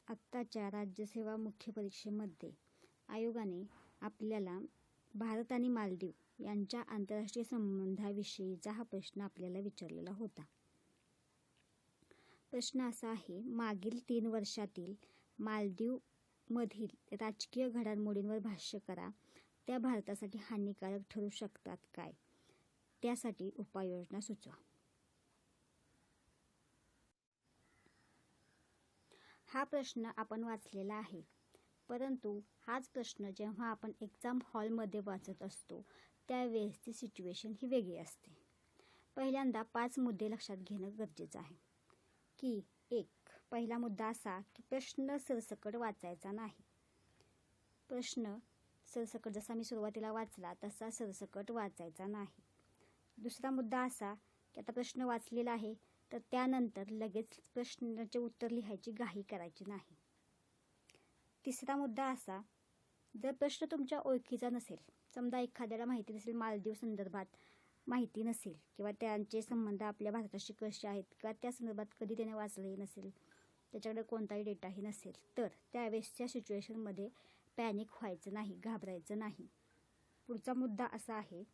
आत्ताच्या राज्यसेवा मुख्य परीक्षेमध्ये आयोगाने आपल्याला भारत आणि मालदीव यांच्या आंतरराष्ट्रीय संबंधाविषयीचा हा प्रश्न आपल्याला विचारलेला होता. प्रश्न असा आहे, मागील 3 वर्षातील मालदीवमधील राजकीय घडामोडींवर भाष्य करा. त्या भारतासाठी हानिकारक ठरू शकतात काय? त्यासाठी उपाययोजना सुचवा. हा प्रश्न आपण वाचलेला आहे, परंतु हाच प्रश्न जेव्हा आपण एक्झाम हॉलमध्ये वाचत असतो त्यावेळेसची सिच्युएशन ही वेगळी असते. पहिल्यांदा 5 मुद्दे लक्षात घेणं गरजेचं आहे. की पहिला मुद्दा असा की प्रश्न सरसकट वाचायचा नाही. प्रश्न सरसकट जसा मी सुरुवातीला वाचला तसा सरसकट वाचायचा नाही. दुसरा मुद्दा असा की आता प्रश्न वाचलेला आहे तर त्यानंतर लगेच प्रश्नाचे उत्तर लिहायची घाई करायची नाही. तिसरा मुद्दा असा, जर प्रश्न तुमच्या ओळखीचा नसेल, समजा एखाद्याला माहिती नसेल, मालदीव संदर्भात माहिती नसेल किंवा त्यांचे संबंध आपल्या भारताशी कसे आहेत किंवा त्या संदर्भात कधी त्याने वाचलंही नसेल, त्याच्याकडे कोणताही डेटाही नसेल, तर त्यावेळेसच्या सिच्युएशनमध्ये पॅनिक व्हायचं नाही, घाबरायचं नाही. पुढचा मुद्दा असा आहे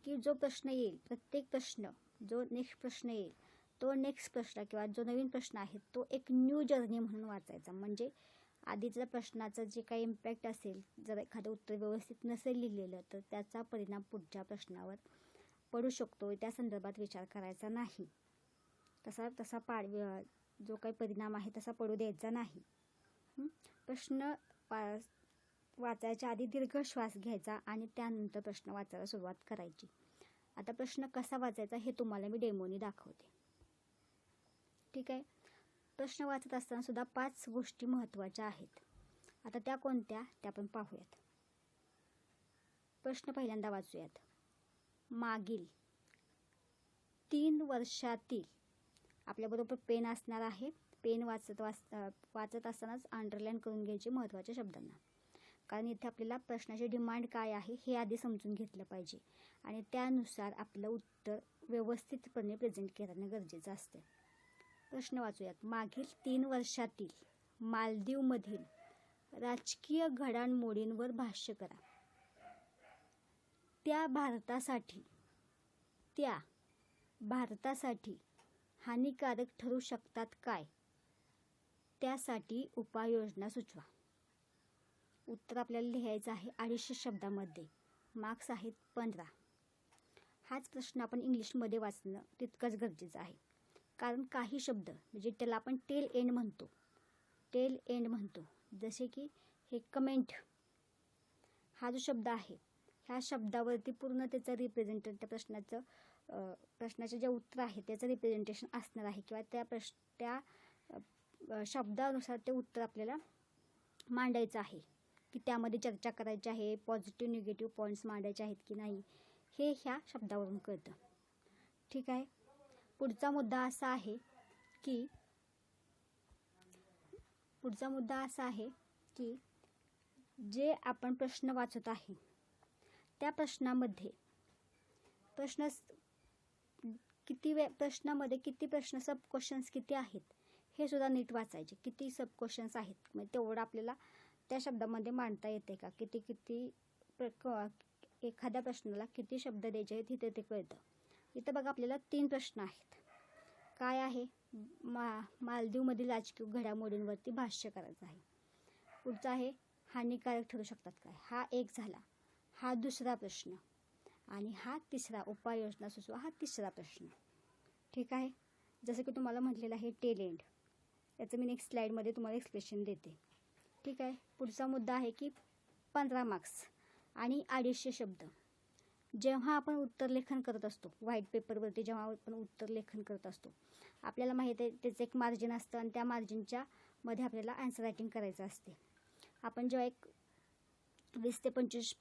की जो प्रश्न येईल, प्रत्येक प्रश्न, जो नेक्स्ट प्रश्न येईल तो नेक्स्ट प्रश्न किंवा जो नवीन प्रश्न आहे तो एक न्यू जर्नी म्हणून वाचायचा. म्हणजे आधीच्या प्रश्नाचं जे काही इम्पॅक्ट असेल, जर एखादं उत्तर व्यवस्थित नसेल लिहिलेलं तर त्याचा परिणाम पुढच्या प्रश्नावर पडू शकतो. त्या संदर्भात विचार करायचा नाही. तसा जो काही परिणाम आहे तसा पडू द्यायचा नाही. प्रश्न वाचायच्या आधी दीर्घ श्वास घ्यायचा आणि त्यानंतर प्रश्न वाचायला सुरुवात करायची. आता प्रश्न कसा वाचायचा हे तुम्हाला मी डेमोनी दाखवते. ठीक आहे. प्रश्न वाचत असताना सुद्धा 5 गोष्टी महत्त्वाच्या आहेत. आता त्या कोणत्या ते आपण पाहूयात. प्रश्न पहिल्यांदा वाचूयात. मागील 3 वर्षातील, आपल्याबरोबर पेन असणार आहे. पेन वाचत असतानाच अंडरलाईन करून घ्यायचे महत्त्वाच्या शब्दांना, कारण इथे आपल्याला प्रश्नाची डिमांड काय आहे हे आधी समजून घेतलं पाहिजे आणि त्यानुसार आपलं उत्तर व्यवस्थितपणे प्रेझेंट करणं गरजेचं असते. प्रश्न वाचूयात. मागील 3 वर्षातील मालदीवमधील राजकीय घडामोडींवर भाष्य करा. त्या भारतासाठी हानिकारक ठरू शकतात काय? त्यासाठी उपाययोजना सुचवा. उत्तर आपल्याला लिहायचं आहे 250 शब्दामध्ये. मार्क्स आहेत 15. हाच प्रश्न आपण इंग्लिशमध्ये वाचणं तितकंच गरजेचं आहे, कारण काही शब्द म्हणजे त्याला आपण टेल एंड म्हणतो. जसे की हे कमेंट हा जो शब्द आहे, ह्या शब्दावरती पूर्ण त्याचं रिप्रेझेंटेशन, त्या प्रश्नाचे जे उत्तर आहे त्याचं रिप्रेझेंटेशन असणार आहे किंवा त्या शब्दानुसार ते उत्तर आपल्याला मांडायचं आहे की त्यामध्ये चर्चा करायची आहे, पॉझिटिव्ह निगेटिव्ह पॉईंट्स मांडायचे आहेत की नाही, हे ह्या शब्दावरून कळतं. ठीक आहे. पुढचा मुद्दा असा आहे की जे आपण प्रश्न वाचत आहे त्या प्रश्नामध्ये प्रश्नामध्ये किती प्रश्न, सब क्वेश्चन्स किती आहेत हे सुद्धा नीट वाचायचे. किती सब क्वेश्चन्स आहेत म्हणजे तेवढं आपल्याला त्या शब्दामध्ये मांडता येते का, एखाद्या प्रश्नाला किती शब्द द्यायचे आहेत तिथे ते कळतं. इथं बघा आपल्याला 3 प्रश्न आहेत. काय आहे? मालदीवमधील राजकीय घडामोडींवरती भाष्य करायचं आहे. पुढचा आहे हानिकारक ठरू शकतात काय? हा एक झाला. हा दुसरा प्रश्न आणि हा तिसरा, उपाययोजना सुचवा, हा तिसरा प्रश्न. ठीक आहे. जसं की तुम्हाला म्हटलेलं आहे टेल एंड, याचं मी नेक्स्ट स्लाईडमध्ये तुम्हाला एक्सप्लेनेशन देते. ठीक आहे. पुढचा मुद्दा आहे की 15 मार्क्स आणि 250 शब्द. जेव्हा आपण उत्तरलेखन करत असतो, व्हाईट पेपरवरती जेव्हा आपण उत्तरलेखन करत असतो, आपल्याला माहिती आहे त्याचं एक मार्जिन असतं आणि त्या मार्जिनच्या मध्ये आपल्याला आन्सर रायटिंग करायचं असते. आपण जेव्हा एक 20 ते 25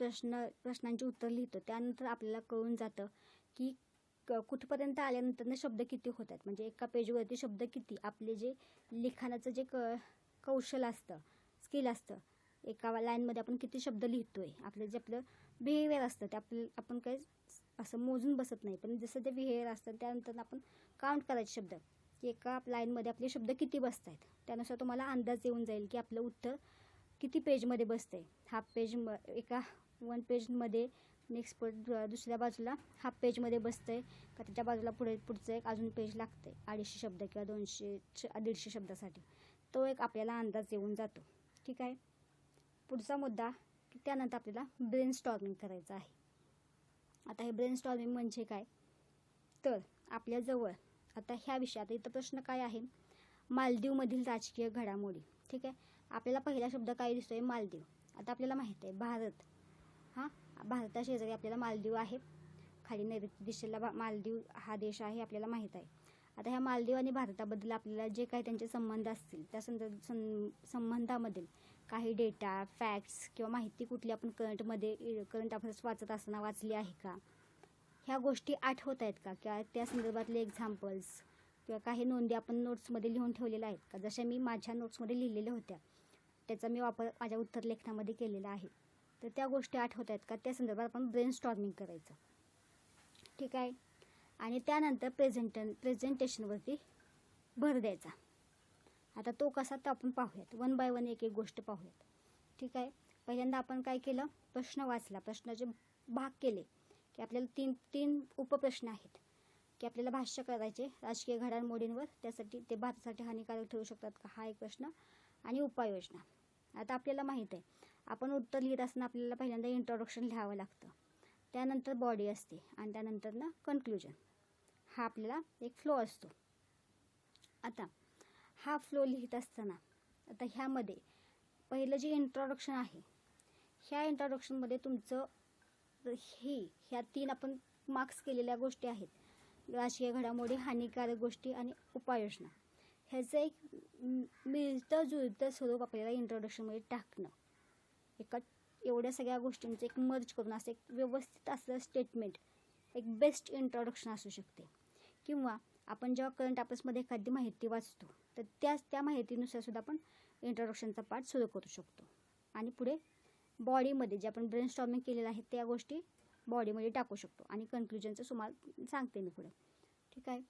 प्रश्नांची उत्तर लिहितो त्यानंतर आपल्याला कळून जातं की कुठपर्यंत आल्यानंतर शब्द किती होतात, म्हणजे एका पेजवरती शब्द किती. आपले जे लिखाणाचं जे कौशल असतं, स्किल असतं, एका लाईनमध्ये आपण किती शब्द लिहितोय, आपलं बिहेवियर असतं ते आपण काही असं मोजून बसत नाही, पण जसं ते बिहेवियर असतं त्यानंतर आपण काउंट करायचे शब्द की एका लाईनमध्ये आपले शब्द किती बसत आहेत. त्यानुसार तुम्हाला अंदाज येऊन जाईल की आपलं उत्तर किती पेजमध्ये बसतं आहे. हाफ पेज एका 1 पेजमध्ये नेक्स्ट दुसऱ्या बाजूला हाफ पेजमध्ये बसतं आहे का त्याच्या बाजूला पुढचं एक अजून पेज लागतं आहे 250 शब्द किंवा 150 शब्दासाठी. तो एक आपल्याला अंदाज येऊन जातो. ठीक आहे. पुढचा मुद्दा की त्यानंतर आपल्याला ब्रेनस्टॉर्मिंग करायचं आहे. आता हे ब्रेनस्टॉर्मिंग म्हणजे काय, तर आपल्याजवळ आता ह्या विषयात इथं प्रश्न काय आहे, मालदीवमधील राजकीय घडामोडी. ठीक आहे. आपल्याला पहिला शब्द काय दिसतोय, मालदीव. आता आपल्याला माहीत आहे भारत, भारता शेजारी आपल्याला मालदीव आहे. खाली नैऋत्य दिशेला मालदीव हा देश आहे, आपल्याला माहीत आहे. आता ह्या मालदीव आणि भारताबद्दल आपल्याला जे काही त्यांचे संबंध असतील त्या संबंधामधील काही डेटा, फॅक्ट्स किंवा माहिती कुठली आपण करंट अफेअर्स वाचत असताना वाचली आहे का, ह्या गोष्टी आठवत आहेत का, किंवा त्या संदर्भातले एक्झाम्पल्स किंवा काही नोंदी आपण नोट्समध्ये लिहून ठेवलेल्या आहेत का, जशा मी माझ्या नोट्समध्ये लिहिलेल्या होत्या, त्याचा मी वापर माझ्या उत्तर लेखनामध्ये केलेला आहे. तर त्या गोष्टी आठवत आहेत का, त्या संदर्भात आपण ब्रेनस्टॉर्मिंग करायचं. ठीक आहे. आणि त्यानंतर प्रेझेंटेशनवरती भर द्यायचा. आता तो कसा तर आपण पाहूयात, 1 बाय 1 एक गोष्ट पाहूयात. ठीक आहे. पहिल्यांदा आपण काय केलं, प्रश्न वाचला, प्रश्नाचे भाग केले की आपल्याला तीन उपप्रश्न आहेत की आपल्याला भाष्य करायचे राजकीय घडामोडींवर, त्यासाठी ते भारतासाठी हानिकारक ठरू शकतात का, हा एक प्रश्न, आणि उपाययोजना. आता आपल्याला माहीत आहे आपण उत्तर लिहित असताना आपल्याला पहिल्यांदा इंट्रोडक्शन लिहावं लागतं, त्यानंतर बॉडी असते आणि त्यानंतर ना कन्क्लुजन. हा आपल्याला एक फ्लो असतो. आता हा फ्लो लिहित असताना आता ह्यामध्ये पहिलं जे इंट्रोडक्शन आहे, ह्या इंट्रोडक्शनमध्ये तुमचं ह्या 3 आपण मार्क्स केलेल्या गोष्टी आहेत, राजकीय घडामोडी, हानिकारक गोष्टी आणि उपाययोजना. ह्याचं एक मिळतं जुळतं स्वरूप आपल्याला इंट्रोडक्शनमध्ये टाकणं, एका एवढ्या सगळ्या गोष्टींचं एक मर्ज करून असं एक व्यवस्थित असलेलं स्टेटमेंट एक बेस्ट इंट्रोडक्शन असू शकते. किंवा आपण जेव्हा करंट अफेअर्समध्ये एखादी माहिती वाचतो तर त्या माहितीनुसार सुद्धा आपण इंट्रोडक्शनचा पार्ट सुरू करू शकतो. आणि पुढे बॉडीमध्ये जे आपण ब्रेनस्टॉर्मिंग केलेलं आहे त्या गोष्टी बॉडीमध्ये टाकू शकतो आणि कन्क्लुजनचं तुम्हाला सांगते मी पुढे. ठीक आहे.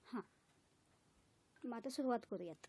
हां, मग आता सुरुवात करूयात.